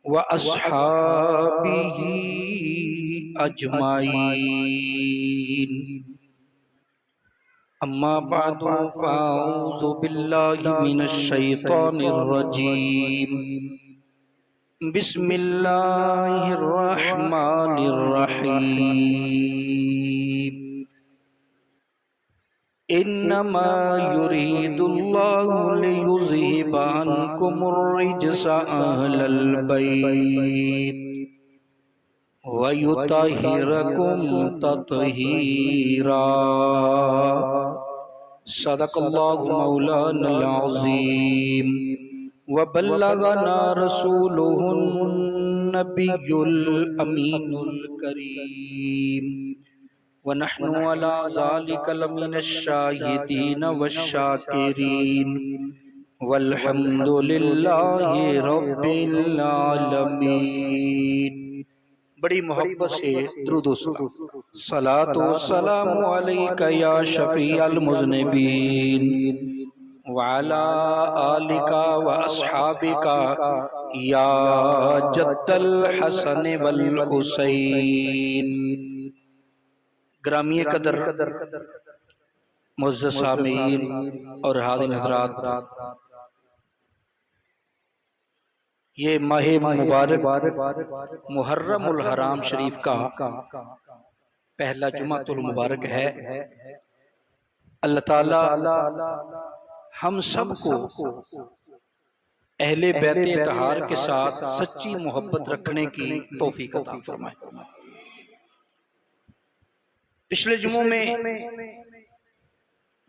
وأصحابه أجمعين. أما بعد فأعوذ بالله من الشيطان الرجيم. بسم الله الرحمن الرحيم. إنما يريد الله ليذهب عنكم الرجس أهل البيت ويطهركم تطهيرا. صدق الله مولانا العظيم وبلغنا رسوله النبي الأمين الكريم ونحن على ذلك لمن الشاهدين والشاكرين والحمد لله رب العالمین. بڑی محبت سے درود و صلاۃ و سلام علیک یا شفیع المذنبین وعلی آلک و اصحابک یا جد الحسن والحسین. گرامی قدر معزز سامعین اور حاضرین حضرات، یہ ماہ مبارک محرم الحرام شریف کا پہلا جمعہ المبارک ہے. اللہ تعالی ہم سب کو اہل بیت اطہار کے ساتھ سچی محبت رکھنے کی توفیق عطا فرمائے. پچھلے جمعوں میں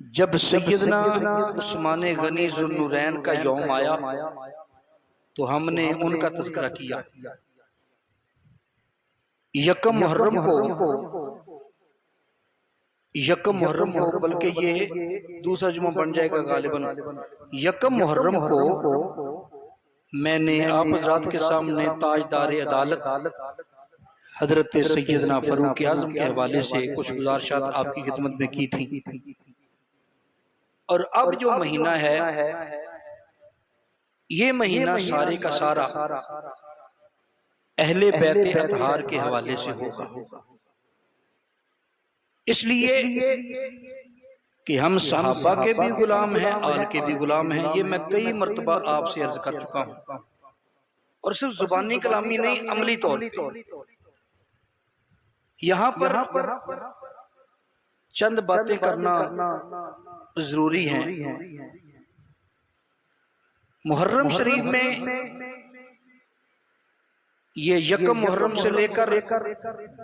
جب سیدنا عثمان غنی ذو النورین کا یوم آیا تو ہم نے ان کا تذکرہ کیا. یکم محرم کو بلکہ یہ دوسرا جمعہ بن جائے گا غالباً. یکم محرم کو میں نے آپ حضرات کے سامنے تاجدار عدالت حضرت سیدنا فاروق اعظم کے حوالے سے کچھ گزارشات آپ کی خدمت میں کی تھی. اور اب جو مہینہ ہے یہ مہینہ سارے کا سارا اہل بیت اطہار کے حوالے سے ہوگا، اس لیے کہ ہم صحابہ کے بھی غلام ہیں، آل کے بھی غلام ہیں. یہ میں کئی مرتبہ آپ سے عرض کر چکا ہوں، اور صرف زبانی کلامی نہیں، عملی طور یہاں پر چند باتیں کرنا ضروری ہیں. محرم شریف میں یہ یکم محرم سے لے کر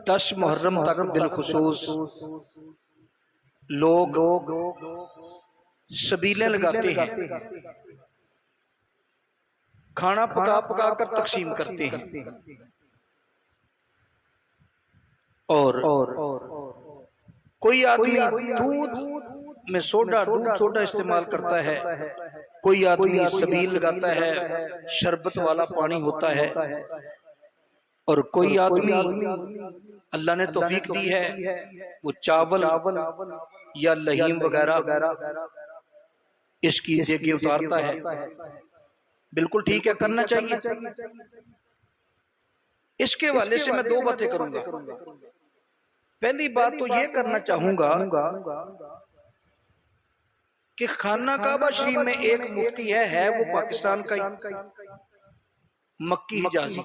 10 محرم تک بالخصوص لوگ سبیلیں لگاتے ہیں، کھانا پکا پکا کر تقسیم کرتے ہیں، اور کوئی آدمی دودھ میں سوڈا استعمال کرتا ہے، کوئی آدمی سبیل لگاتا ہے، شربت والا پانی ہوتا ہے، اور کوئی آدمی اللہ نے توفیق دی ہے وہ چاول یا لہیم وغیرہ اس کی دیگیں اتارتا ہے. بالکل ٹھیک ہے، کرنا چاہیے. اس کے حوالے سے میں 2 باتیں کروں گا. پہلی بات تو یہ کرنا چاہوں گا کہ خانہ کعبہ شریف میں ایک مفتی ہے وہ پاکستان کا مکی حجازی.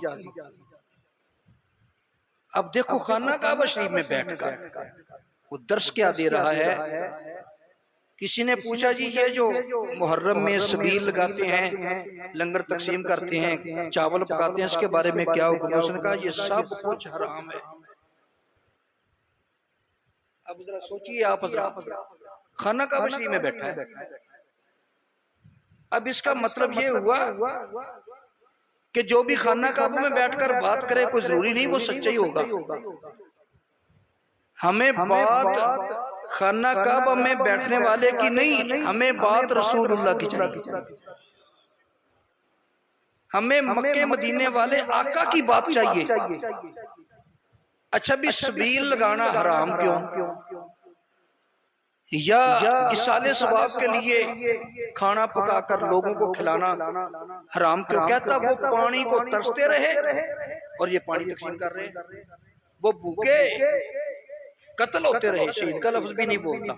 اب دیکھو خانہ کعبہ شریف میں بیٹھ کر وہ درس کیا دے رہا ہے. کسی نے پوچھا جی یہ جو محرم میں سبیل لگاتے ہیں، لنگر تقسیم کرتے ہیں، چاول پکاتے ہیں، اس کے بارے میں کیا حکم ہے؟ اس نے کہا یہ سب کچھ حرام ہے. اب ذرا سوچئے آپ حضرات، خانہ کعبہ شریف میں بیٹھا ہے. اب اس کا مطلب یہ ہوا کہ جو بھی خانہ کعبہ میں بیٹھ کر بات کرے کوئی ضروری نہیں وہ سچا ہی ہوگا. ہمیں بات خانہ کعبہ میں بیٹھنے والے کی نہیں، ہمیں بات رسول اللہ کی چاہیے. ہمیں مکے مدینے والے آقا کی بات چاہیے. اچھا بھی سبیل لگانا حرام کیوں؟ یا اصال ثواب کے لیے کھانا پکا کر لوگوں کو کھلانا حرام کیوں کہتا؟ وہ پانی کو ترستے رہے اور یہ پانی تقسیم کر رہے ہیں، وہ بھوکے قتل ہوتے رہے، شہید کا لفظ بھی نہیں بولتا،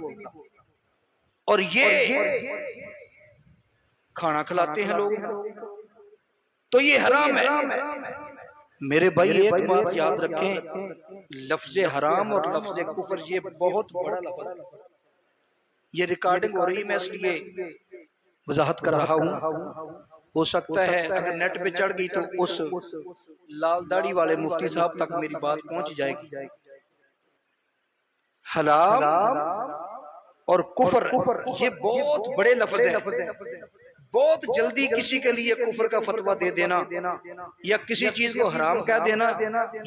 اور یہ کھانا کھلاتے ہیں لوگ، تو یہ حرام ہے۔ میرے بھائی ایک بات یاد رکھیں، لفظ حرام اور لفظ کفر یہ بہت بڑا لفظ ہے۔ یہ ریکارڈنگ ہو رہی ہے، میں اس لیے وضاحت کر رہا ہوں، ہو سکتا ہے اگر نیٹ پہ چڑھ گئی تو اس لال داڑھی والے مفتی صاحب تک میری بات پہنچ جائے گی۔ حلال اور کفر یہ بہت بڑے لفظ ہیں، بہت جلدی کسی کے لیے کفر کا فتویٰ دے دینا یا کسی چیز کو حرام کہہ دینا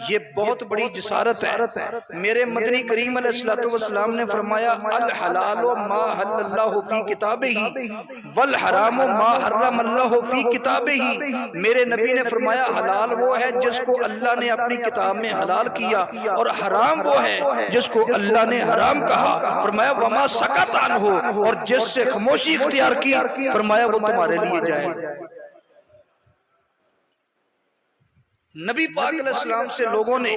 یہ بہت بڑی جسارت ہے۔ میرے مدنی کریم علیہ السلام نے فرمایا الحلال ما حل اللہ فی کتابہ والحرام ما حرم اللہ فی کتابہ۔ میرے نبی نے فرمایا حلال وہ ہے جس کو اللہ نے اپنی کتاب میں حلال کیا، اور حرام وہ ہے جس کو اللہ نے حرام کہا۔ فرمایا وما سکت عنہ، اور جس سے خاموشی اختیار کی فرمایا وہ تمہارے لیے جائے۔ نبی پاک علیہ السلام سے لوگوں نے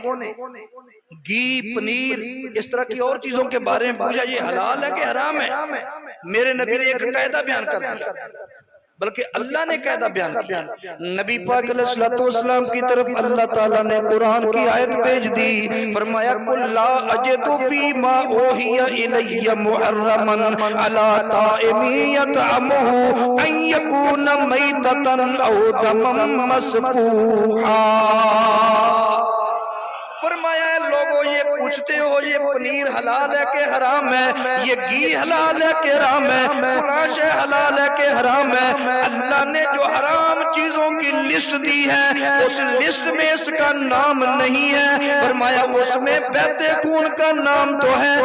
گھی، پنیر، اس طرح کی اور چیزوں کے بارے میں پوچھا یہ حلال ہے کہ حرام ہے؟ میرے نبی نے ایک قاعدہ بیان کر دیا، بلکہ اللہ نے قاعدہ بیان کیا۔ نبی پاک علیہ السلام کی طرف اللہ تعالیٰ نے قرآن کی آیت بھیج دی، فرمایا قُلْ لَا أَجِدُ فِي مَا أُوحِيَ إِلَيَّ مُحَرَّمًا عَلَىٰ طَاعِمٍ يَطْعَمُهُ أَن يَكُونَ مَيْتَةً أَوْ دَمًا مَّسْفُوحًا۔ فرمایا ہے لوگوں یہ پوچھتے ہو یہ پنیر حلال ہے کہ حرام ہے، یہ گھی حلال ہے کہ حرام ہے، فلاں شے حلال ہے کہ حرام ہے۔ اللہ نے جو حرام چیزوں کی لسٹ دی ہے اس لسٹ میں اس کا نام نہیں ہے۔ فرمایا اس میں بیت خون کا نام تو ہے،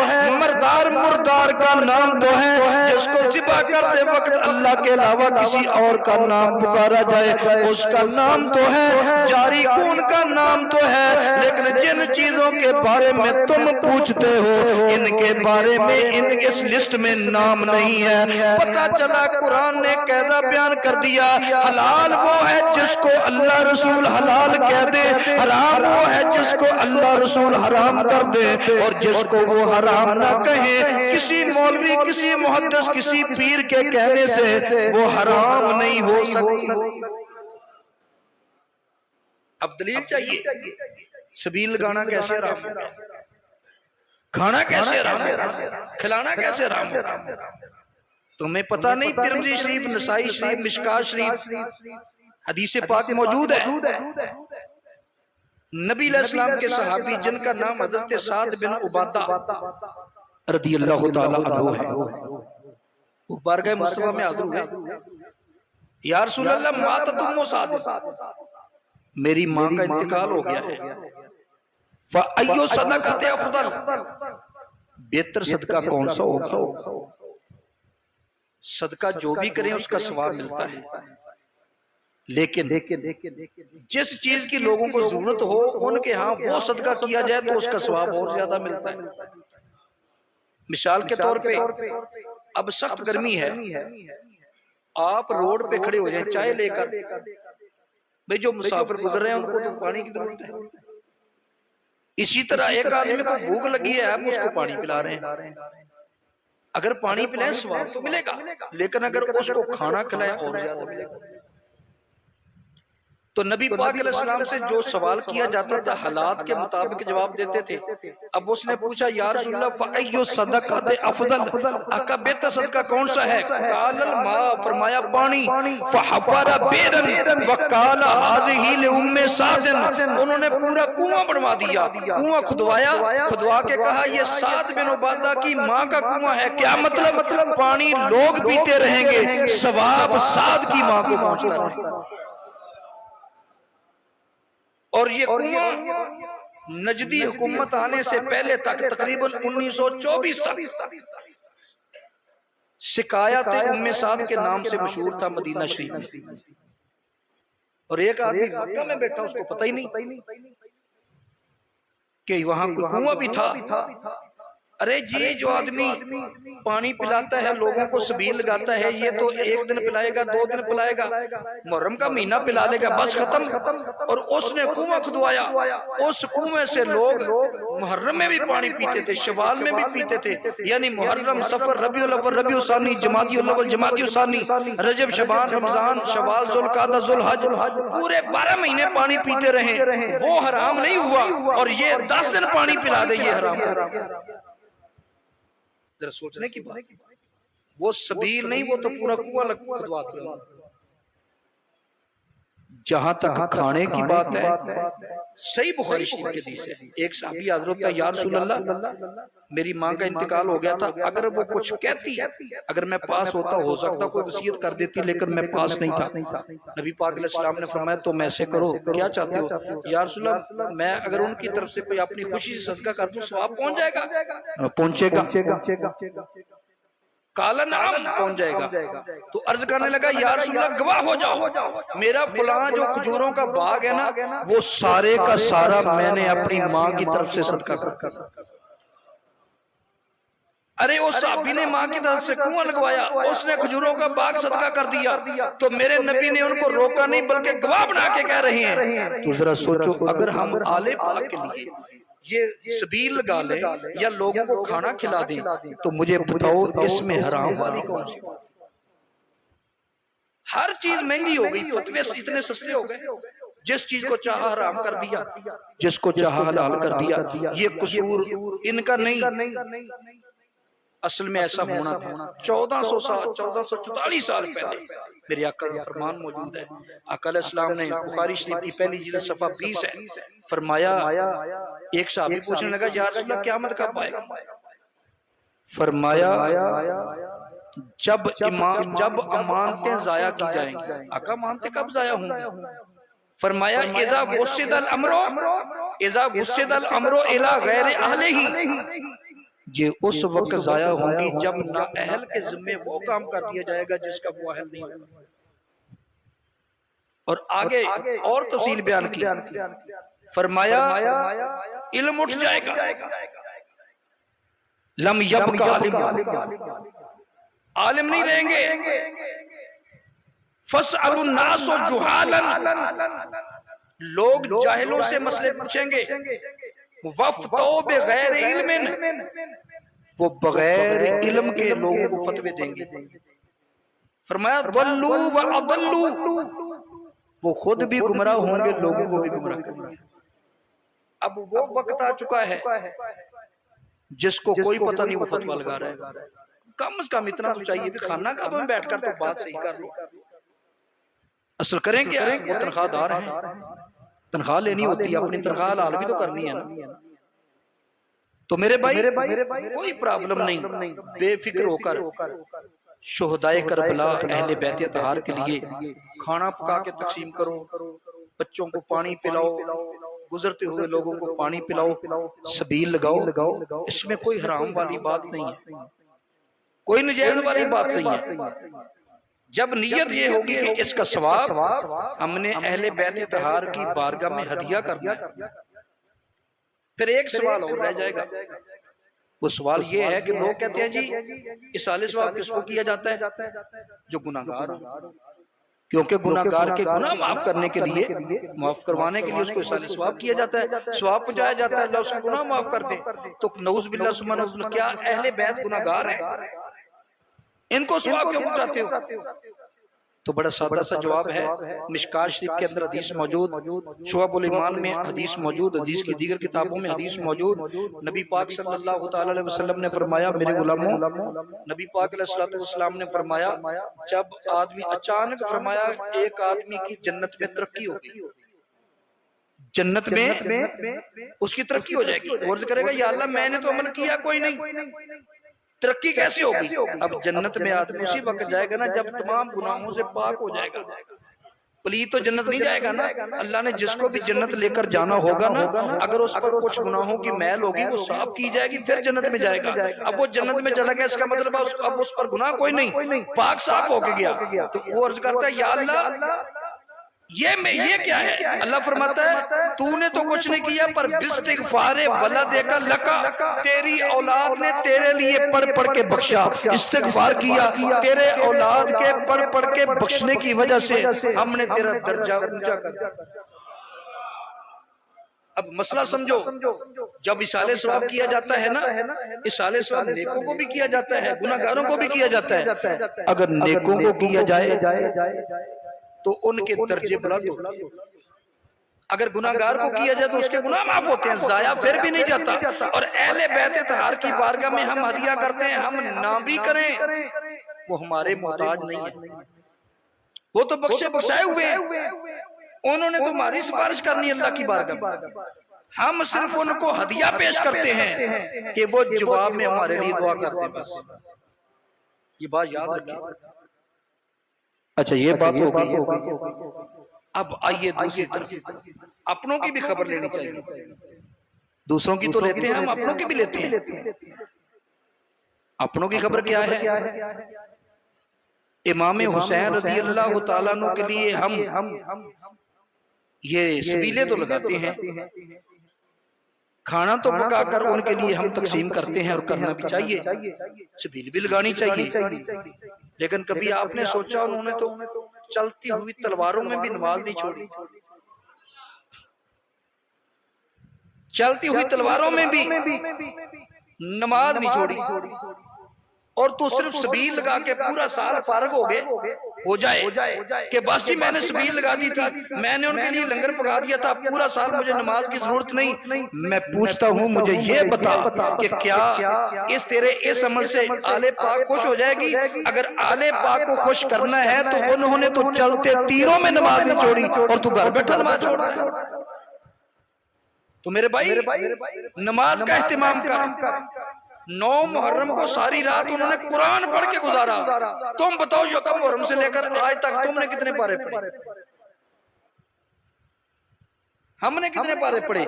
مردار مردار کا نام تو ہے، جس کو ذبح کرتے وقت اللہ کے علاوہ کسی اور کا نام پکارا جائے اس کا نام تو ہے، جاری خون کا نام تو ہے، لیکن جن چیزوں کے بارے میں تم پوچھتے ہو ان کے بارے میں اس لسٹ میں نام نہیں ہے۔ پتہ چلا قرآن نے قاعدہ بیان کر دیا، حلال وہ ہے جس کو اللہ رسول حلال کہہ دے، حرام وہ ہے جس کو اللہ رسول حرام کر دے، اور جس کو وہ حرام نہ کہیں کسی مولوی، کسی محدث، کسی پیر کے کہنے سے وہ حرام نہیں ہو سکتی۔ اب دلیل چاہیے، سبیل لگانا کیسے حرام ہے، کھانا کیسے حرام ہے، کھلانا کیسے حرام ہے؟ تمہیں پتہ نہیں ترمذی شریف، نسائی شریف، مشکوٰۃ شریف حدیث پاک موجود ہے، نبی علیہ السلام کے صحابی جن کا نام حضرت سعد بن عبادہ رضی اللہ تعالی عنہ ہے، وہ بارگاہ مصطفیٰ میں حاضر ہوئے، یا رسول اللہ ماتت ام سعد، میری ماں کا انتقال ہو گیا ہے، فَأَيُّ صَدَقَةٍ أَفْضَلُ، بہتر صدقہ کون سا ہوگا؟ صدقہ جو بھی کریں اس کا ثواب ملتا ہے، لیکن جس چیز کی لوگوں کو ضرورت ہو ان کے ہاں وہ صدقہ کیا جائے تو اس کا ثواب اور زیادہ ملتا ہے۔ مثال کے طور پہ اب سخت گرمی ہے، آپ روڈ پہ کھڑے ہو جائیں چائے لے کر، بھئی جو مسافر گزر رہے ہیں ان کو تو پانی کی ضرورت ہے، اسی طرح ایک آدمی کو بھوک لگی ہے آپ اس کو پانی پلا رہے ہیں، اگر پانی پلائیں ثواب تو ملے گا، لیکن اگر اس کو کھانا کھلائیں اور زیادہ ملے گا۔ تو نبی پاک علیہ السلام سے جو سوال کیا جاتا تھا حالات کے مطابق جواب دیتے تھے۔ اب اس نے پوچھا یا رسول اللہ فَأَيُّ صَدَقَةٍ أَفْضَلُ، آقا بہتر صدقہ کون سا ہے؟ قَالَ الْمَاءُ، فرمایا پانی، فَحَفَرَ بِئْرًا وَقَالَ هَٰذِهِ لِأُمِّ سَعْدٍ، انہوں نے پورا کنواں بنوا دیا، کنواں کھدوایا، کھدوا کے کہا یہ سعد بن عبادہ کی ماں کا کنواں ہے۔ کیا مطلب؟ پانی لوگ پیتے رہیں گے، ثواب سعد کی ماں کو پہنچتا ہے۔ اور یہ کنواں نجدی حکومت آنے سے پہلے تک تقریباً 1924 تک سقایت ام سعد کے نام سے مشہور تھا مدینہ شریف میں، اور ایک آدمی مکہ میں بیٹھا اس کو پتہ ہی نہیں کہ وہاں کوئی کنواں بھی تھا۔ ارے جی جو آدمی پانی پلاتا ہے لوگوں کو سبیل لگاتا ہے یہ تو ایک دن پلائے گا 2 دن پلائے گا محرم کا مہینہ پلا لے گا بس ختم. اور اس نے کنواں کھدوایا اس کنویں سے لوگ محرم میں بھی پانی پیتے تھے شوال میں بھی پیتے تھے یعنی محرم سفر ربیع الاول ربیع الثانی جمادی الاول جمادی الثانی رجب شعبان رمضان شوال ذوالقعدہ ذوالحج پورے 12 مہینے پانی پیتے رہے وہ حرام نہیں ہوا اور یہ 10 دن پانی پلا دے یہ حرام ہے. ذرا سوچنے کی بات وہ سبیل نہیں وہ تو پورا کنواں کھدواتے ہیں. جہاں تک کھانے کی بات ہے صحیح بخاری شریف کی حدیث ہے ایک صحابی حضرت کا یا رسول اللہ میری ماں کا انتقال ہو گیا تھا اگر وہ کچھ کہتی اگر میں پاس ہوتا ہو سکتا کوئی وصیت کر دیتی لیکن میں پاس نہیں تھا. نبی پاک علیہ السلام نے فرمایا تم ایسے کرو کیا چاہتے ہو یا رسول اللہ میں اگر ان کی طرف سے کوئی اپنی خوشی سے صدقہ کر دوں ثواب پہنچ جائے گا پہنچے گا کالا نام پہنچ جائے گا. تو عرض کرنے لگا یا رسول اللہ گواہ ہو جاؤ میرا فلاں جو کھجوروں کا باغ ہے نا وہ سارے کا سارا میں نے اپنی ماں کی طرف سے صدقہ کر. ارے اس صحابی نے ماں کی طرف سے کنواں لگوایا اس نے کھجوروں کا باغ صدقہ کر دیا تو میرے نبی نے ان کو روکا نہیں بلکہ گواہ بنا کے کہہ رہے ہیں. تو ذرا سوچو اگر ہم آل پاک کے لیے یہ سبیل لگا لیں یا لوگوں کو کھانا کھلا دیں تو مجھے بتاؤ اس میں حرام والی کون سی بات؟ ہر چیز مہنگی ہو گئی فتوے اتنے سستے ہو گئے جس چیز کو چاہا حرام کر دیا جس کو چاہا حلال کر دیا. یہ قصور ان کا نہیں اصل میں ایسا ہونا تھا 1444 سال پہلے میرے آقا کا فرمان موجود ہے. آقا علیہ السلام نے بخاری شریف کی پہلی جلد صفحہ 20 ہے فرمایا ایک صحابی پوچھنے لگا یا رسول اللہ قیامت کب آئے گا؟ فرمایا جب امانتیں ضائع کی جائیں گی. آقا امانتیں کب ضائع ہوں گی؟ فرمایا اذا وسد الامر الی غیر اہلہ یہ اس وقت ضائع ہوں گی جب نااہل کے ذمہ وہ کام کر دیا جائے گا جس کا وہ اہل نہیں ہوگا. اور آگے اور تفصیل بیان کی فرمایا علم اٹھ جائے گا لم یبقى عالم نہیں رہیں گے. فاسألوا الناس جہالا لوگ جاہلوں سے مسئلے پوچھیں گے وفتو بغیر علم وہ بغیر علم کے لوگوں کو فتوے دیں گے. فرمایا ضلوا واضلوا وہ خود بھی گمراہ ہوں گے لوگوں کو بھی گمراہ کریں گے. اب وہ وقت آ چکا ہے جس کو کوئی پتہ نہیں وہ فتویٰ لگا رہا ہے. کم از کم اتنا تو چاہیے کہ خانہ کعبہ میں بیٹھ کر تو بات صحیح کر لو. اصل کریں کیا وہ تنخواہ دار ہیں تنخواہ لینی ہوتی ہے اپنی تنخواہ حلال بھی تو کرنی ہے نا. تو میرے بھائی کوئی پرابلم نہیں بے فکر ہو کر شہدائے کربلا اہل بیت اطہار کے لیے کھانا پکا کے تقسیم کرو بچوں کو پانی پلاؤ گزرتے ہوئے لوگوں کو پانی پلاؤ سبیل لگاؤ. اس میں کوئی حرام والی بات نہیں ہے کوئی نجائز والی بات نہیں ہے. جب نیت یہ ہوگی کہ اس کا ثواب ہم نے اہل بیت اطہار کی بارگاہ میں ہدیہ کرنا ہے. پھر ایک سوال اور رہ جائے گا وہ سوال یہ ہے کہ لوگ کہتے ہیں جی اصالِ ثواب کس کو کیا جاتا ہے جو گناہگار ہو کیونکہ گناہگار کے گناہ معاف کرنے کے لیے معاف کروانے کے لیے اس کو اصالِ ثواب کیا جاتا ہے ثواب پہنچایا جاتا ہے اللہ اس کو گناہ معاف کر دے. تو نعوذ باللہ ثم نعوذ باللہ کیا اہل بیت گناہگار ہیں ان کو ثواب کیوں پہنچاتے ہو؟ تو بڑا سادہ سا جواب ہے مشکات شریف کے اندر حدیث موجود شعب الایمان میں حدیث موجود حدیث کی دیگر کتابوں میں حدیث موجود. نبی پاک صلی اللہ تعالی علیہ وسلم نے فرمایا میرے غلاموں نبی پاک علیہ السلام نے فرمایا جب آدمی اچانک فرمایا ایک آدمی کی جنت میں ترقی ہوگی جنت میں اس کی ترقی ہو جائے گی عرض کرے گا یا اللہ میں نے تو عمل کیا کوئی نہیں ترقی کیسے ہوگی؟ اب جنت میں آدمی اسی وقت جائے گا نا جب تمام گناہوں سے پاک ہو جائے گا. پلید تو جنت نہیں جائے گا نا. اللہ نے جس کو بھی جنت لے کر جانا ہوگا نا اگر اس پر کچھ گناہوں کی میل ہوگی وہ صاف کی جائے گی پھر جنت میں جائے گا. اب وہ جنت میں چلا گیا اس کا مطلب اب اس پر گناہ کوئی نہیں پاک صاف ہو کے گیا. تو وہ عرض کرتا ہے یا اللہ یہ کیا ہے؟ اللہ فرماتا ہے تو نے تو کچھ نہیں کیا پر باستغفار ولدک لکا، تیری اولاد نے تیرے لیے پڑھ پڑھ کے بخشا، استغفار کیا تیرے اولاد کے پڑھ پڑھ کے بخشنے کی وجہ سے ہم نے تیرا درجہ اونچا کر دیا۔ اب مسئلہ سمجھو، جب اصالِ ثواب کیا جاتا ہے نا، اصالِ ثواب نیکوں کو بھی کیا جاتا ہے، گناہگاروں کو بھی کیا جاتا ہے۔ اگر نیکوں کو کیا جائے تو ان کے درجے بلند ہوتے ہیں، اگر گناہگار کو کیا جائے تو اس کے گناہ معاف ہوتے ہیں، ضائع پھر بھی نہیں جاتا۔ اور اہل بیت طہار کی بارگاہ میں ہم ہدیہ کرتے ہیں، ہم نہ بھی کریں وہ ہمارے محتاج نہیں ہیں، وہ تو بخشے بخشائے ہوئے ہیں، انہوں نے تمہاری سفارش کرنی اللہ کی بارگاہ میں، ہم صرف ان کو ہدیہ پیش کرتے ہیں کہ وہ جواب میں ہمارے لیے دعا کرتے ہیں، بس یہ بات یاد رکھیں۔ اچھا یہ بات ہو گئی، اب آئیے دوسری طرف، اپنوں کی بھی خبر لینی چاہیے، دوسروں کی تو لیتے ہیں ہم، اپنوں کی بھی لیتے ہیں۔ اپنوں کی خبر کیا ہے؟ امام حسین رضی اللہ تعالیٰ عنہ کے لیے ہم یہ سبیلیں تو لگاتے ہیں، کھانا تو پکا کر ان کے لیے ہم تقسیم کرتے ہیں، اور کرنا بھی چاہیے، سبیل بھی لگانی چاہیے، لیکن کبھی آپ نے سوچا انہوں نے تو چلتی ہوئی تلواروں میں بھی نماز نہیں چھوڑی، چلتی ہوئی تلواروں میں بھی نماز نہیں چھوڑی، اور تو صرف سبیل لگا کے پورا سال فارغ ہو جائے کہ بس جی میں نے سبیل لگا دی تھی، میں نے ان کے لیے لنگر پکا دیا تھا، پورا سال مجھے نماز کی ضرورت نہیں۔ میں پوچھتا ہوں مجھے یہ بتا کہ کیا اس تیرے اس عمل سے آل پاک خوش ہو جائے گی؟ اگر آل پاک کو خوش کرنا ہے تو انہوں نے تو چلتے تیروں میں نماز نہیں چھوڑی اور تو گھر بیٹھا نماز چھوڑ رہا ہے۔ تو میرے بھائی نماز کا اہتمام کر، 9 محرم کو ساری رات انہوں نے قرآن پڑھ کے گزارا، تم بتاؤ یکم محرم سے لے کر آج تک تم نے کتنے پارے پڑھے؟ ہم نے کتنے پارے پڑھے؟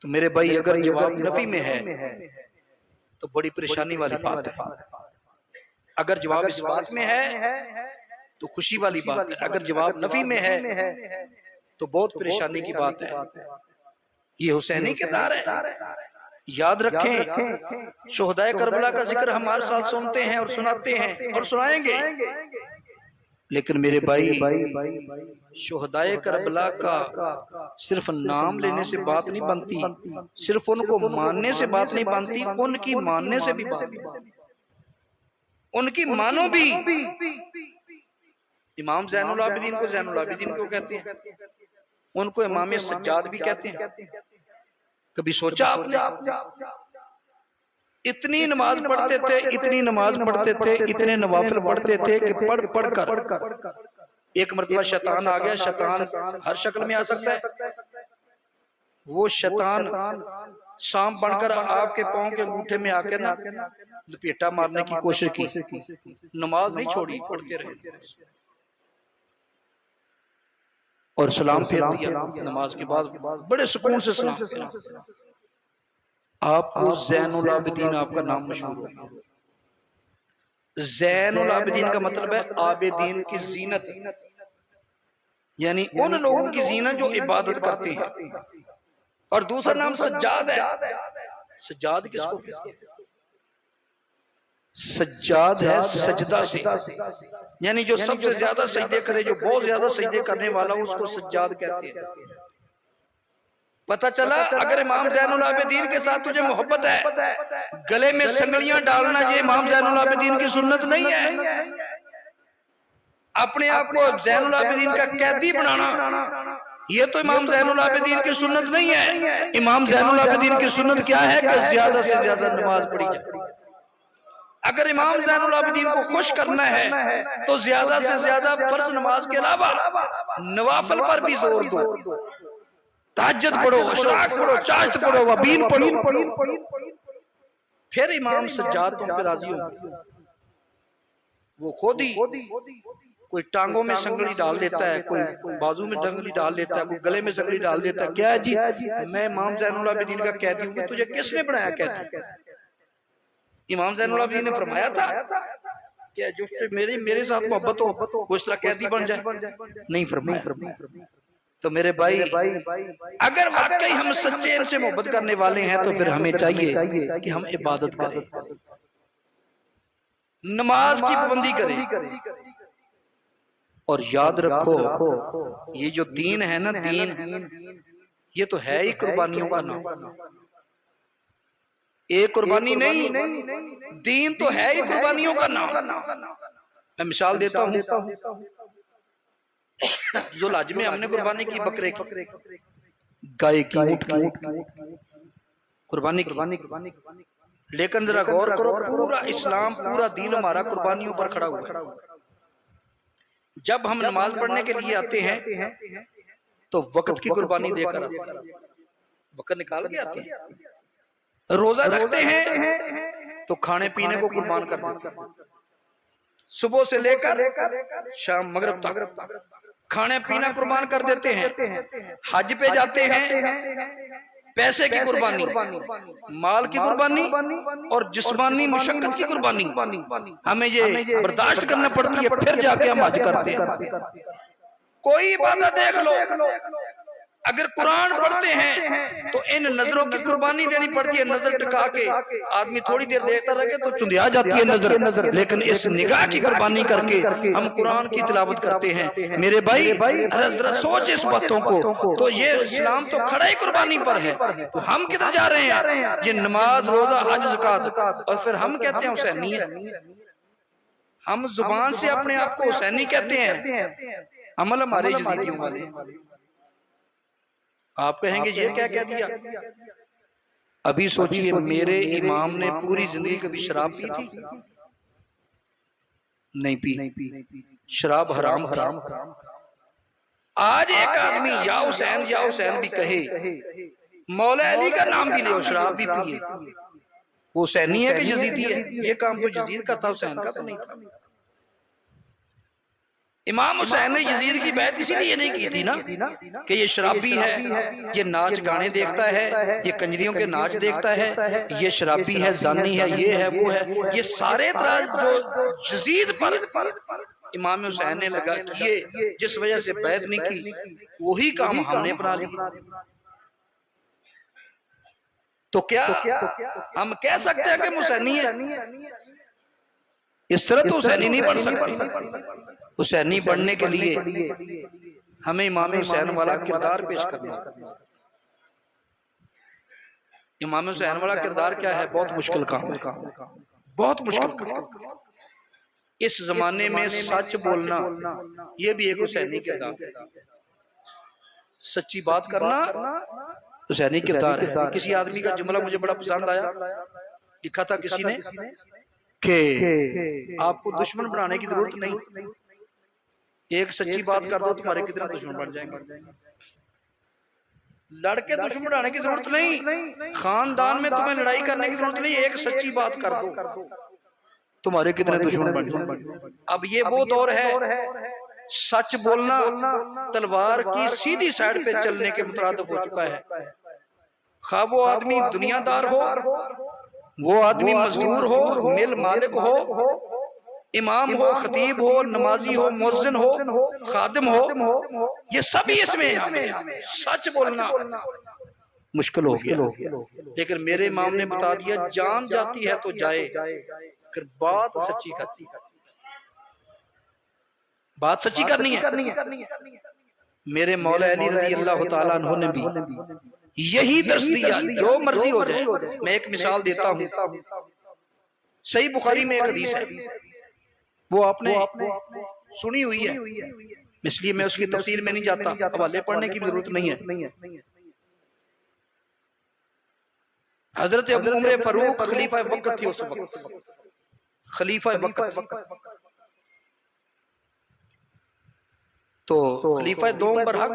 تو میرے بھائی اگر جواب نفی میں ہے تو بڑی پریشانی والی بات ہے، اگر جواب اس بات میں ہے تو خوشی والی بات ہے، اگر جواب نفی میں ہے تو بہت پریشانی کی بات ہے۔ یہ حسینی کردار ہے، یاد رکھیں، شہدائے کربلا کا ذکر ہم ہر سال سنتے ہیں اور سناتے ہیں اور سنائیں گے، لیکن میرے بھائی شہدائے کربلا کا صرف نام لینے سے بات نہیں بنتی، صرف ان کو ماننے سے بات نہیں بنتی، ان کی ماننے سے بھی بات، ان کی مانو بھی۔ امام زین العابدین کو زین العابدین کیوں کہتے ہیں؟ ان کو امام سجاد بھی کہتے ہیں۔ کبھی سوچا آپ نے؟ اتنی نماز پڑھتے تھے، اتنی نماز پڑھتے تھے، اتنے نوافل پڑھتے تھے کہ پڑھ پڑھ کر ایک مرتبہ شیطان آ گیا۔ شیطان ہر شکل میں آ سکتا ہے، وہ شیطان سانپ بن کر آپ کے پاؤں کے انگوٹھے میں آ کے نا لپیٹا مارنے کی کوشش کی، نماز نہیں چھوڑی، پڑھتے رہے اور سلام پھیر دیا نماز کے بعد، بڑے سکون سے سلام پھیرا۔ آپ کو زین العابدین آپ کا نام مشہور ہو، زین العابدین کا مطلب ہے عابدین کی زینت، یعنی ان لوگوں کی زینت جو عبادت کرتے ہیں۔ اور دوسرا نام سجاد ہے، سجاد کس کو کہتے ہیں؟ سجاد ہے سجدہ سے، یعنی جو سب سے زیادہ سجدے کرے، جو بہت زیادہ سجدے کرنے والا اس کو سجاد کہتے ہیں۔ پتہ چلا اگر امام زین العابدین کے ساتھ تجھے محبت ہے، گلے میں سنگلیاں ڈالنا یہ امام زین العابدین کی سنت نہیں ہے، اپنے آپ کو زین العابدین کا قیدی بنانا یہ تو امام زین العابدین کی سنت نہیں ہے۔ امام زین العابدین کی سنت کیا ہے کہ زیادہ سے زیادہ نماز پڑھی جائے۔ اگر امام زین العابدین کو خوش کرنا ہے تو زیادہ سے زیادہ فرض نماز کے علاوہ نوافل پر بھی زور دو، تہجد پڑھو، اشراق پڑھو، چاشت پڑھو، وبین پڑھو، پھر امام سجاد تم پہ راضی ہوگی۔ وہ خود ہی کوئی ٹانگوں میں سنگلی ڈال دیتا ہے، کوئی بازو میں سنگلی ڈال دیتا ہے، کوئی گلے میں سنگلی ڈال دیتا ہے، کیا ہے جی میں امام زین العابدین کا قیدی ہوں، تجھے کس نے بنایا قیدی؟ امام زین العابدین نے فرمایا تھا کہ جو میرے ساتھ محبت ہو وہ اس طرح قیدی بن جائے؟ نہیں فرمایا۔ تو میرے بھائی اگر واقعی ہم سچے ان سے محبت کرنے والے ہیں تو پھر ہمیں چاہیے کہ ہم عبادت کریں، نماز کی پابندی کریں، اور یاد رکھو یہ جو دین ہے نا، دین یہ تو ہے ہی قربانیوں کا نام، ایک قربانی نہیں، دین تو ہے ہی قربانیوں کا نام۔ میں مثال دیتا ہوں، ذوالحج میں ہم نے قربانی کی بکرے کی، گائے کی، اونٹ کی قربانی کی، لیکن ذرا غور کرو پورا اسلام، پورا دین ہمارا قربانیوں پر کھڑا ہوا ہے۔ جب ہم نماز پڑھنے کے لیے آتے ہیں تو وقت کی قربانی دے کر آتے ہیں، وقت نکال کے آتے ہیں۔ روزہ رکھتے ہیں تو کھانے پینے کو قربان کر دیتے ہیں، صبح سے لے کر شام مغرب تک کھانے پینا قربان کر دیتے ہیں۔ حج پہ جاتے ہیں، پیسے کی قربانی، مال کی قربانی اور جسمانی مشقت کی قربانی ہمیں یہ برداشت کرنا پڑتی ہے، پھر جا کے ہم حج کرتے ہیں۔ کوئی عبادت دیکھ لو، اگر قرآن پڑھتے ہیں تو ان نظروں کی قربانی دینی پڑتی ہے، نظر ٹکا کے آدمی تھوڑی دیر دیکھتا رہے تو چندیا جاتی ہے نظر، لیکن اس نگاہ کی قربانی کر کے ہم قرآن کی تلاوت کرتے ہیں۔ میرے بھائی ذرا سوچ اس باتوں کو، تو یہ اسلام تو کھڑا ہی قربانی پر ہے، تو ہم کدھر جا رہے ہیں؟ یہ نماز، روزہ، حج، زکوٰۃ، اور پھر ہم کہتے ہیں حسینی ہے۔ ہم زبان سے اپنے آپ کو حسینی کہتے ہیں، عمل ہمارے یزیدیوں والے۔ آپ کہیں گے یہ کیا کہہ دیا؟ ابھی سوچئے میرے امام نے پوری زندگی کبھی شراب پی تھی؟ نہیں پی، شراب حرام تھا۔ آج ایک آدمی یا حسین بھی کہے، مولا علی کا نام بھی لے اور شراب بھی پیے، وہ حسینی ہے کہ یزیدی ہے؟ یہ کام تو یزید کا تھا، حسین کا تو نہیں تھا۔ امام حسین نے یزید کی بیعت اسی لیے نہیں کی تھی نا کہ یہ شرابی ہے، یہ ناچ گانے دیکھتا ہے، یہ کنجریوں کے ناچ دیکھتا ہے، یہ شرابی ہے، زانی ہے، یہ ہے، وہ ہے۔ یہ سارے اعتراض جو یزید پر امام حسین نے لگا کیے، جس وجہ سے بیعت نہیں کی، وہی کام ہم نے اپنا لیا۔ تو کیا ہم کہہ سکتے ہیں کہ حسینی ہے؟ اس طرح تو حسینی نہیں بن سکتی۔ حسینی بننے کے لیے ہمیں امام حسین والا کردار پیش کرنا۔ امام حسین والا کردار کیا ہے؟ بہت مشکل کام ہے، بہت مشکل کام۔ اس زمانے میں سچ بولنا یہ بھی ایک حسینی کردار ہے، سچی بات کرنا حسینی کردار ہے۔ کسی آدمی کا جملہ مجھے بڑا پسند آیا، لکھا تھا کسی نے کہ آپ کو دشمن بنانے کی ضرورت نہیں، ایک سچی بات کر دو تمہارے کتنے دشمن بن جائیں گے۔ لڑکے دشمن بنانے کی ضرورت نہیں، خاندان میں تمہیں لڑائی کرنے کی ضرورت نہیں، ایک سچی بات کر دو تمہارے کتنے دشمن بن جائیں گے۔ اب یہ وہ دور ہے، سچ بولنا تلوار کی سیدھی سائیڈ پہ چلنے کے مترادف ہو چکا ہے۔ خواہ وہ آدمی دنیا دار ہو، وہ آدمی مزدور ہو، مل مالک ہو، امام ہو، خطیب ہو، نمازی ہو، مؤذن ہو، خادم ہو، یہ سبھی اس میں ہیں۔ سچ بولنا مشکل ہو گیا، لیکن میرے امام نے بتا دیا جان جاتی ہے تو جائے، پھر بات سچی کرتی ہے، بات سچی کرنی ہے۔ میرے مولا علی رضی اللہ تعالیٰ عنہ نے بھی یہی درس دیا، جو مرضی ہو جائے۔ میں ایک مثال دیتا ہوں، صحیح بخاری میں ایک حدیث ہے، وہ آپ نے سنی ہوئی ہے، اس لیے میں اس کی تفصیل میں نہیں جاتا، حوالے پڑھنے کی بھی ضرورت نہیں ہے۔ حضرت ابو عمر فاروق خلیفہ وقت تھی، اس وقت خلیفہ وقت، تو خلیفہ دوم برحق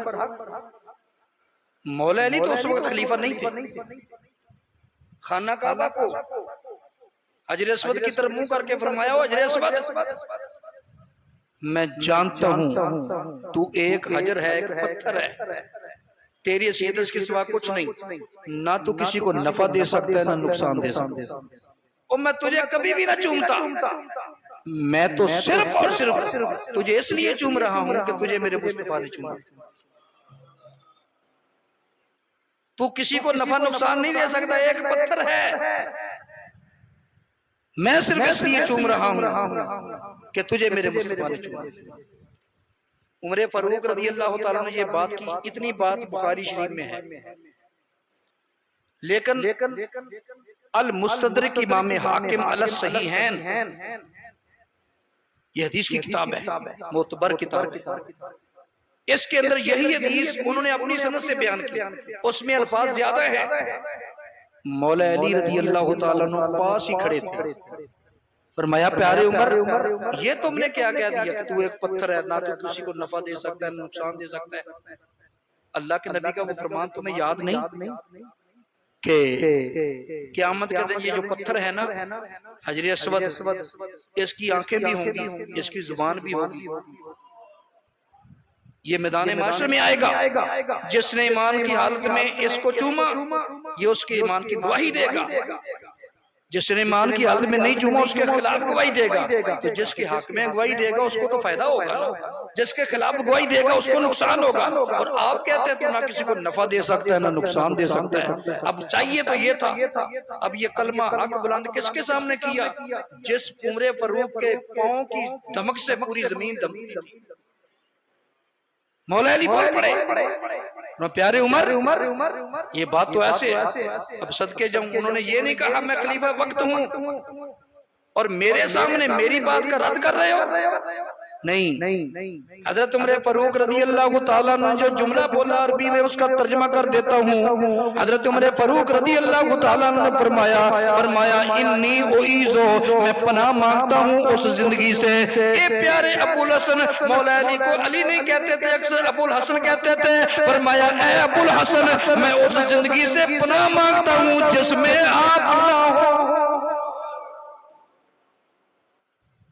مولا علی تو اس وقت خلیفہ نہیں تھے۔ خانہ کعبہ کو حجر اسود کی طرف منہ کر کے فرمایا، ہو حجر اسود، میں جانتا ہوں تو ایک حجر ہے، ایک پتھر ہے، تیری حیثیت اس کے سوا کچھ نہیں، نہ تو کسی کو نفع دے سکتا ہے نہ نقصان دے سکتا ہے، اور میں تجھے کبھی بھی نہ چومتا، میں تو صرف اور صرف تجھے اس لیے چوم رہا ہوں کہ تجھے میرے مصطفیٰ نے چوما. تو کسی کو نفع نقصان نہیں دے سکتا، ایک پتھر ہے. میں صرف اس لیے چوم رہا ہوں کہ تجھے میرے مصطفیٰ نے چوما. عمر فاروق رضی اللہ تعالیٰ نے یہ بات کی. اتنی بات بخاری شریف میں ہے، لیکن المستدرک امام حاکم علی الصحیحین، یہ حدیث کی کتاب ہے، معتبر کتاب ہے. اس کے اندر یہی حدیث انہوں نے اپنی سند سے بیان کی. اس میں الفاظ زیادہ ہیں. مولا علی رضی اللہ تعالیٰ عنہ پاس ہی کھڑے تھے. فرمایا پیارے عمر، یہ تم نے کیا کہہ دیا کہ تو ایک پتھر ہے، نہ تو کسی کو نفع دے سکتا ہے نہ نقصان دے سکتا ہے. اللہ کے نبی کا وہ فرمان تمہیں یاد نہیں کہ قیامت کے دن یہ جو پتھر ہے نا حجر اسود، اس کی آنکھیں بھی ہوں گی، اس کی زبان بھی ہوگی. یہ میدان معاشر میں آئے گا. جس نے ایمان کی حالت میں اس کو چوما یہ اس کے ایمان کی گواہی دے گا. جس نے ایمان کی حالت میں نہیں چوما اس کے خلاف گواہی دے گا. تو جس کے حق میں گواہی دے گا اس کو تو فائدہ ہوگا، جس کے خلاف گواہی دے گا اس کو نقصان ہوگا. اور آپ کہتے ہیں تو نہ کسی کو نفع دے سکتا ہے نہ نقصان دے سکتا ہے. اب چاہیے تو یہ تھا. اب یہ کلمہ حق بلند کس کے سامنے کیا؟ جس عمر فاروق کے پاؤں کی دھمک سے پوری زمین دھمکی. مولا علی بول پڑے، پیارے عمر یہ بات تو ایسے ہے. اب صدقے جاؤں، انہوں نے یہ نہیں کہا میں خلیفہ وقت ہوں اور میرے سامنے میری بات کا رد کر رہے ہو. نہیں، حضرت عمر فاروق رضی اللہ تعالیٰ نے جو جملہ بولا عربی میں اس کا ترجمہ کر دیتا ہوں. حضرت عمر فاروق رضی اللہ تعالیٰ نے فرمایا انی اعیذ، میں پناہ مانگتا ہوں اس زندگی سے. اے پیارے ابو الحسن، مولا علی کو علی نہیں کہتے تھے، اکثر ابو الحسن کہتے تھے. فرمایا اے ابو الحسن، میں اس زندگی سے پناہ مانگتا ہوں جس میں آپ نہ ہو.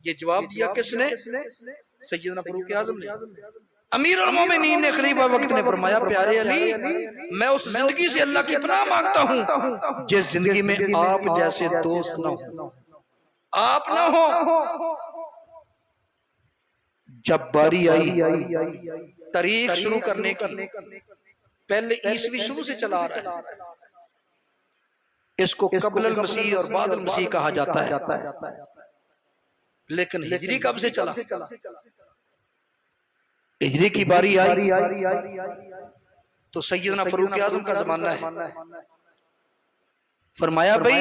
یہ جواب دیا کس نے؟ سیدنا فاروق اعظم نے. امیر المومنین نے خلیفہ وقت نے فرمایا پیارے علی، میں اس زندگی سے اللہ کی پناہ مانگتا ہوں جس زندگی میں آپ جیسے دوست نہ ہو، آپ نہ ہو. جب باری آئی تاریخ شروع کرنے کی، پہلے عیسوی شروع سے چلا رہا ہے. اس کو قبل المسیح اور بعد المسیح کہا جاتا ہے، لیکن ہجری کب سے چلا؟ ہجری کی باری آئی تو سیدنا فاروق اعظم کا زمانہ ہے. فرمایا بھئی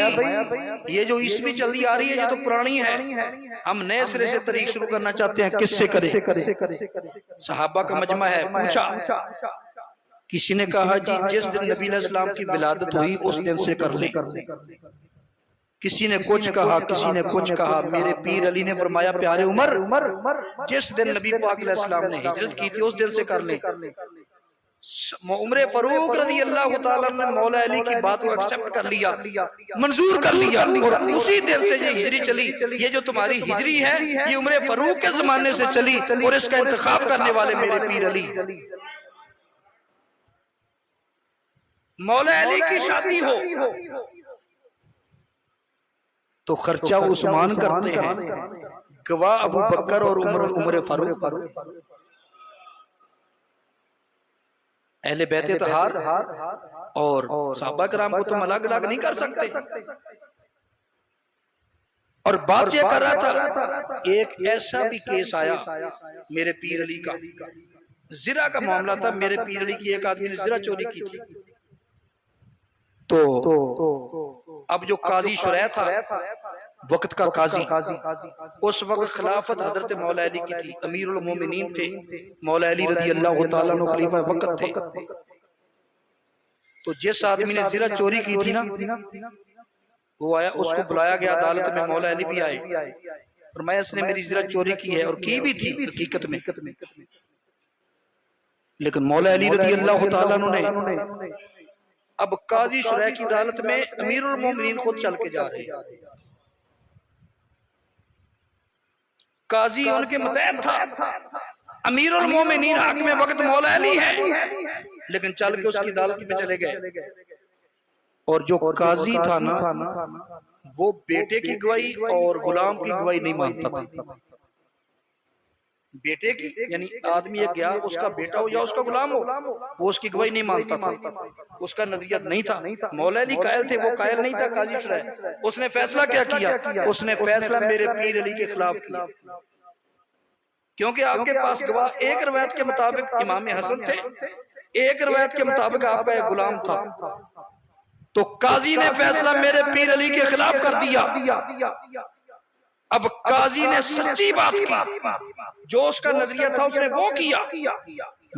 یہ جو عیسوی چلی آ رہی ہے یہ تو پرانی ہے، ہم نئے سرے سے تاریخ شروع کرنا چاہتے ہیں، کس سے کریں؟ صحابہ کا مجمع ہے. پوچھا، کسی نے کہا جی جس دن نبی علیہ السلام کی ولادت ہوئی اس دن سے کر لیں. کسی نے کچھ کہا، کسی نے کچھ کہا. میرے پیر علی نے فرمایا پیارے عمر، جس دن نبی پاک علیہ السلام نے ہجرت کی تھی اس دن سے کر لیں. عمر فاروق رضی اللہ تعالیٰ نے مولا علی کی بات کو ایکسپٹ کر لیا، منظور کر لیا، اور اسی دن سے یہ ہجری چلی. یہ جو تمہاری ہجری ہے یہ عمر فاروق کے زمانے سے چلی، اور اس کا انتخاب کرنے والے میرے پیر علی. مولا علی کی شادی ہو تو خرچہ عثمان کرتے ہیں، گواہ ابو بکر اور عمر فاروق. اہل بیت اطہار اور صحابہ کرام کو تم الگ الگ نہیں کر سکتے. اور بات یہ کر رہا تھا، ایک ایسا بھی کیس آیا میرے پیر علی کا، زرہ کا معاملہ تھا. میرے پیر علی کی ایک آدمی نے زرہ چوری کی تھی. تو اب جو قاضی شریح تھا وقت کا قاضی، اس وقت خلافت حضرت مولا علی کی تھی، امیر المومنین تھے، مولا علی رضی اللہ تعالیٰ عنہ خلیفہ وقت تھے. تو جس آدمی نے زرہ چوری کی تھی نا وہ آیا، اس کو بلایا گیا عدالت میں. مولا علی بھی آئے، فرمایا اس نے میری زرہ چوری کی ہے، اور کی بھی تھی حقیقت میں. لیکن مولا علی رضی اللہ تعالیٰ عنہ نے اب قاضی شریح کی عدالت میں امیر المومنین خود چل کے جا رہے ہیں. قاضی ان کے متحد تھا، امیر المومنین حق میں وقت مولا علی ہے، لیکن چل کے اس کی عدالت میں چلے گئے. اور جو قاضی تھا نا وہ بیٹے کی گواہی اور غلام کی گواہی نہیں مانتا تھا. بیٹے کی یعنی آدمی ایک گیا، اس کا بیٹا ہو یا اس کا غلام ہو، وہ اس کی گواہی نہیں مانتا تھا. اس کا نظریہ نہیں تھا. مولا علی قائل تھے، وہ قائل نہیں تھا قاضی شرح. اس نے فیصلہ کیا کیا؟ اس نے فیصلہ میرے پیر علی کے خلاف کیا، کیونکہ آپ کے پاس گواہ ایک روایت کے مطابق امام حسن تھے، ایک روایت کے مطابق آپ کا ایک غلام تھا. تو قاضی نے فیصلہ میرے پیر علی کے خلاف کر دیا. اب قاضی نے سچی بات کی، جو اس کا نظریہ تھا اس نے وہ کیا.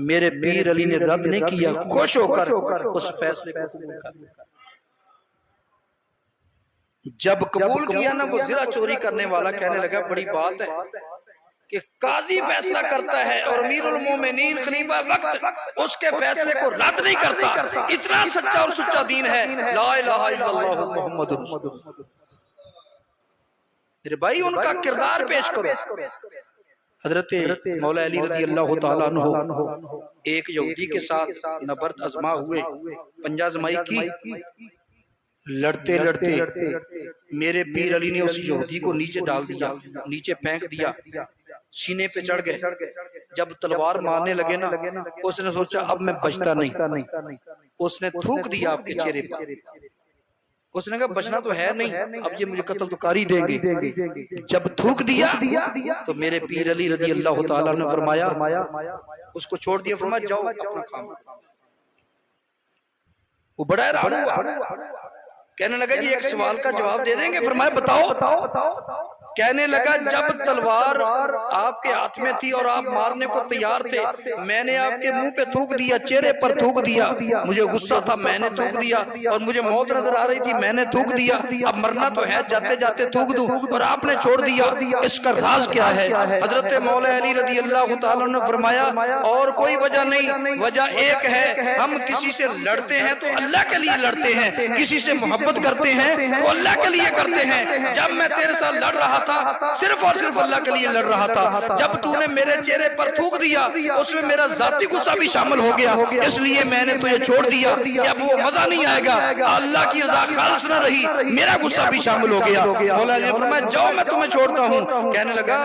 میرے پیر علی نے رد نہیں کیا، خوش ہو کر اس فیصلے کو قبول کر لیا. جب قبول کیا نا، وہ زرہ چوری کرنے والا کہنے لگا بڑی بات ہے کہ قاضی فیصلہ کرتا ہے اور امیر المومنین خلیفہ وقت اس کے فیصلے کو رد نہیں کرتا. اتنا سچا اور سچا دین ہے. لا الہ الا اللہ محمد رسول اللہ. میرے بھائی ان کا کردار پیش کرو. حضرت مولا علی رضی اللہ تعالیٰ عنہ ایک یہودی کے ساتھ نبرد ازما ہوئے، پنجہ ازمائی کی. لڑتے لڑتے میرے پیر علی نے اس یہودی کو نیچے ڈال دیا، نیچے پھینک دیا، سینے پہ چڑھ گئے. جب تلوار مارنے لگے نا، اس نے سوچا اب میں بچتا نہیں. اس نے تھوک دیا آپ کے چہرے پر. اس نے کہا بچنا تو ہے نہیں، اب یہ مجھے قتل تو کر ہی دیں گے. جب تھوک دیا تو میرے پیر علی رضی اللہ تعالیٰ نے فرمایا، اس کو چھوڑ دیا، فرمایا جاؤ اپنا کام. وہ بڑا حیران ہوا، کہنے لگا جی ایک سوال کا جواب دے دیں گے؟ فرمایا بتاؤ. کہنے لگا جب تلوار آپ کے ہاتھ میں تھی اور آپ مارنے کو تیار تھے، میں نے آپ کے منہ پہ تھوک دیا، چہرے پر تھوک دیا. مجھے غصہ تھا، میں نے تھوک دیا، اور مجھے موت نظر آ رہی تھی، میں نے تھوک دیا. اب مرنا تو ہے، جاتے جاتے تھوک دوں، اور آپ نے چھوڑ دیا. اس کا راز کیا ہے؟ حضرت مولا علی رضی اللہ تعالیٰ نے فرمایا اور کوئی وجہ نہیں، وجہ ایک ہے، ہم کسی سے لڑتے ہیں تو اللہ کے لیے لڑتے ہیں، کسی سے محبت کرتے ہیں تو اللہ کے لیے کرتے ہیں. جب میں تیرے ساتھ لڑ رہا تھا صرف اور صرف اللہ کے لیے لڑ رہا تھا. جب تو نے میرے چہرے پر تھوک دیا اس میں میرا ذاتی غصہ بھی شامل ہو گیا، اس لیے میں نے تجھے چھوڑ دیا. اب وہ مزہ نہیں آئے گا، اللہ کی رضا خالص نہ رہی، میرا غصہ بھی شامل ہو گیا. مولا علی نے فرمایا جاؤ میں تمہیں چھوڑتا ہوں. کہنے لگا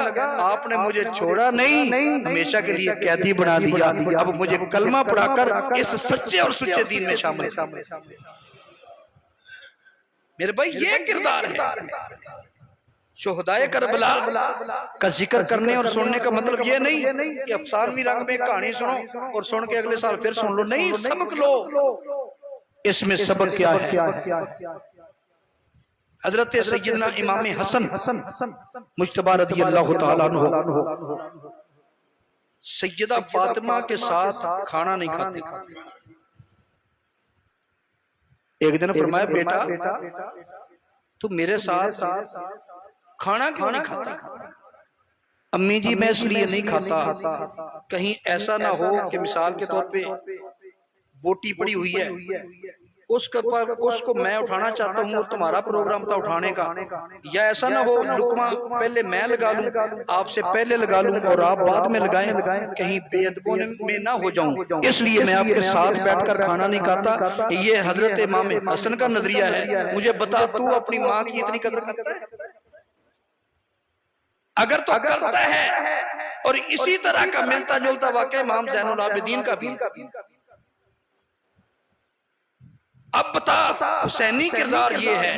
آپ نے مجھے چھوڑا نہیں، ہمیشہ کے لیے قیدی بنا دیا. اب مجھے کلمہ پڑھا کر اس سچے اور سچے دین میں شامل. میرے بھائی یہ کردار ہے. شہدائے کربلا کا ذکر کرنے اور سننے کا مطلب یہ نہیں کہ افسانوی رنگ میں کہانی سنو اور سن کے اگلے سال پھر سن لو. نہیں، سبق لو. اس میں سبق کیا ہے؟ حضرت سیدنا امام حسن مجتبی رضی اللہ تعالیٰ عنہ سیدہ فاطمہ کے ساتھ کھانا نہیں کھاتے. ایک دن فرمایا بیٹا تو میرے ساتھ کھانا کیوں نہیں کھاتا؟ امی جی میں اس لیے نہیں کھاتا کہیں ایسا نہ ہو کہ مثال کے طور پہ بوٹی پڑی ہوئی ہے، اس کو میں اٹھانا چاہتا ہوں اور تمہارا پروگرام تھا اٹھانے کا، یا ایسا نہ ہو لقمہ پہلے میں لگا لوں، آپ سے پہلے لگا لوں اور آپ بعد میں لگائیں، کہیں بے ادبوں میں نہ ہو جاؤں، اس لیے میں آپ کے ساتھ بیٹھ کر کھانا نہیں کھاتا. یہ حضرت امام حسن کا نظریہ ہے. مجھے بتا تو اپنی ماں کی اتنی قدر کرتا ہے؟ اگر تو کرتا ہے، اور اسی طرح کا ملتا جلتا واقعہ امام زین العابدین کا بھی. اب بتا حسینی کردار یہ ہے،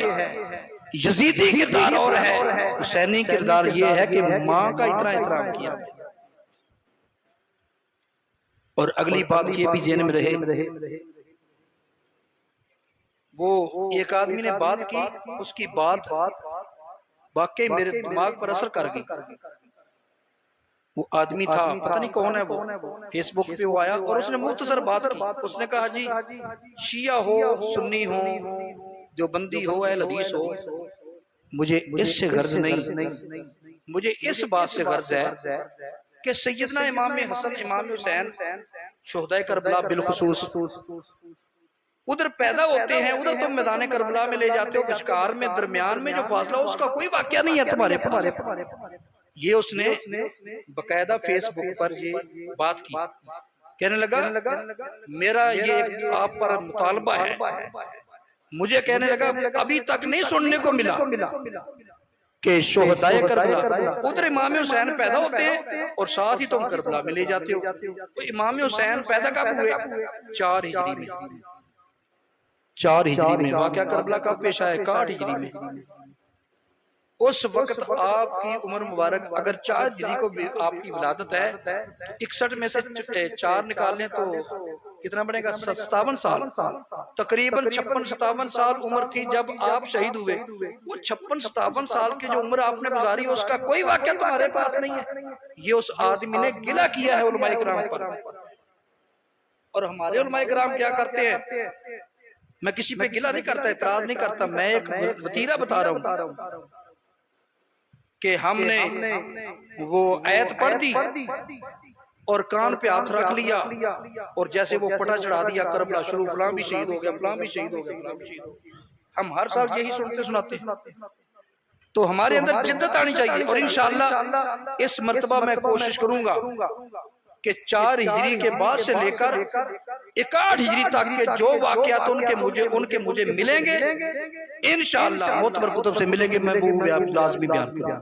یزیدی کردار اور ہے. حسینی کردار یہ ہے کہ ماں کا اتنا احترام کیا. اور اگلی بات یہ بھی ذہن میں رہے، وہ ایک آدمی نے بات کی، اس کی بات واقعی میرے دماغ پر اثر کر گئی. وہ آدمی تھا، پتہ نہیں کون ہے، وہ فیس بک پہ وہ آیا اور اس نے مختصر بات کی. اس نے کہا جی شیعہ ہو، سنی ہو، دیوبندی ہو، اہل حدیث ہو، مجھے اس سے غرض نہیں، مجھے اس بات سے غرض ہے کہ سیدنا امام حسن امام حسین شہدائے کربلا بالخصوص ادھر پیدا ہوتے ہیں، ادھر تم میدان کربلا میں لے جاتے ہو، بچکار میں درمیان میں جو فاصلہ اس کا کوئی واقعہ نہیں ہے تمہارے پاس. یہ اس نے باقاعدہ فیس بک پر یہ بات کی. کہنے لگا میرا یہ آپ پر مطالبہ ہے مجھے کہنے لگا ابھی تک نہیں سننے کو ملا کہ شہدائے کربلا ادھر امام حسین پیدا ہوتے ہیں اور ساتھ ہی تم کربلا میں لے جاتے ہو. تو امام حسین پیدا کب ہوئے؟ 4 ہجری میں. 4 ہجری میں. واقعہ کربلا کب پیش آیا؟ 61 ہجری میں. اس وقت آپ کی عمر مبارک اگر 4 ہجری کو آپ کی ولادت ہے تو 61 میں سے 4 نکال لیں تو کتنا بنے گا؟ 57 سال. تقریباً 56-57 سال عمر تھی جب آپ شہید ہوئے. وہ 56-57 سال کی جو عمر آپ نے گزاری اس کا کوئی واقعہ تمہارے پاس نہیں ہے. یہ اس آدمی نے گلہ کیا ہے علماء کرام پر. اور ہمارے علماء کرام کیا کرتے ہیں؟ میں کسی پہ گلہ نہیں کرتا، اعتراض نہیں کرتا، میں ایک وتیرہ بتا رہا ہوں کہ ہم نے وہ آیت پڑھ دی اور کان پہ ہاتھ رکھ لیا اور جیسے وہ پٹا چڑھا دیا کربلا شروع، فلاں بھی شہید ہو گیا، فلاں بھی شہید ہو گیا، فلاں بھی شہید ہو گیا. ہم ہر سال یہی سنتے سناتے ہیں. تو ہمارے اندر جدت آنی چاہیے. اور انشاءاللہ اس مرتبہ میں کوشش کروں گا کہ 4 ہجری کے بعد سے لے کر 61 ہجری تک کے جو واقعات ان کے مجھے ملیں گے انشاءاللہ معتبر کتب سے ملیں گے، میں وہ لازمی بیان کروں گا.